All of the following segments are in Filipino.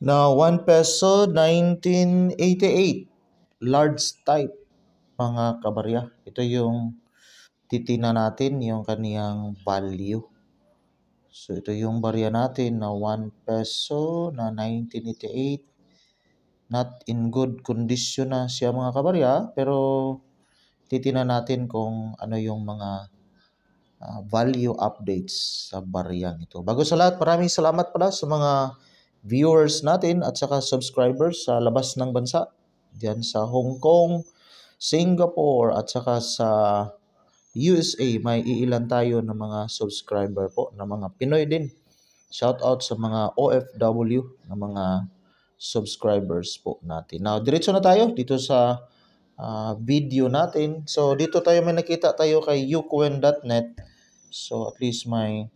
na 1 peso 1988 large type mga kabarya. Ito yung titingnan natin yung kaniyang value. So ito yung barya natin na 1 peso na 1988. Not in good condition na siya mga kabarya, pero titingnan natin kung ano yung mga value updates sa baryang ito. Bago sa lahat, maraming salamat pala sa mga viewers natin at saka subscribers sa labas ng bansa. Diyan sa Hong Kong, Singapore at saka sa USA. May iilan tayo ng mga subscriber po na mga Pinoy din. Shout out sa mga OFW na mga subscribers po natin. Now, diretso na tayo dito sa video natin. So, dito tayo may nakita tayo kay ucoin.net. So, at least may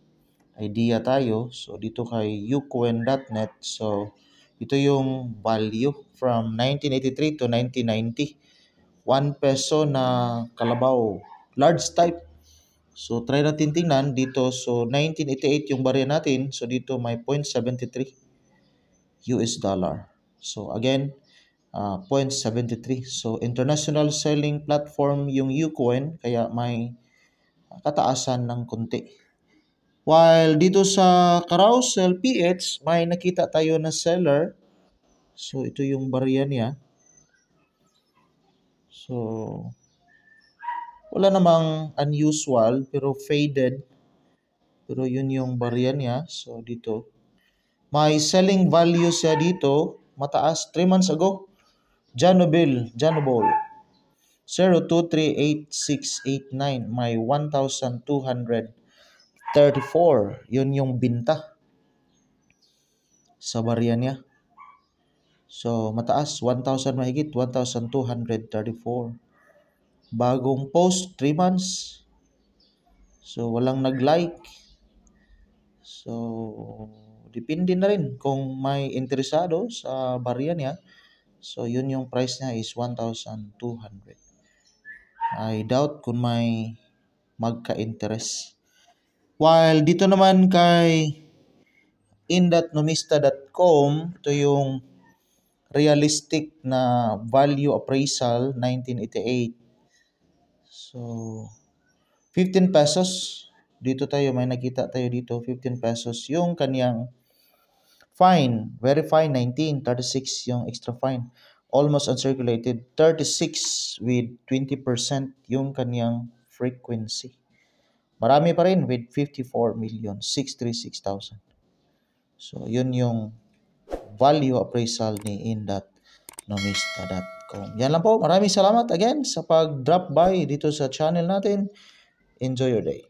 idea tayo. So, dito kay ucoin.net. So, ito yung value from 1983 to 1990. 1 peso na kalabaw. Large type. So, try natin tingnan dito. So, 1988 yung barya natin. So, dito may 0.73 US dollar. So, again, 0.73. So, international selling platform yung ucoin. Kaya may kataasan ng konti. While dito sa Carousel PH, may nakita tayo na seller. So, ito yung barya niya. So, wala namang unusual pero faded. Pero yun yung barya niya. So, dito. May selling value siya dito. Mataas. 3 months ago. Janobel. 023869. May 1,234. Yun yung binta sa barya niya. So, mataas. 1,000 mahigit. 1,234. Bagong post. 3 months. So, walang nag-like. So, depende na rin kung may interesado sa barya niya. So, yun yung price niya is 1,200. I doubt kung may magka-interest. While dito naman kay in.nomista.com, ito yung realistic na value appraisal 1988. So, 15 pesos. Dito tayo, may nakita tayo dito, 15 pesos. Yung kaniyang fine, very fine, 19, 36 yung extra fine. Almost uncirculated, 36 with 20% yung kaniyang frequency. Marami pa rin with 54,636,000. So, yun yung value appraisal ni in.nomista.com. Yan lang po. Maraming salamat again sa pag-drop by dito sa channel natin. Enjoy your day.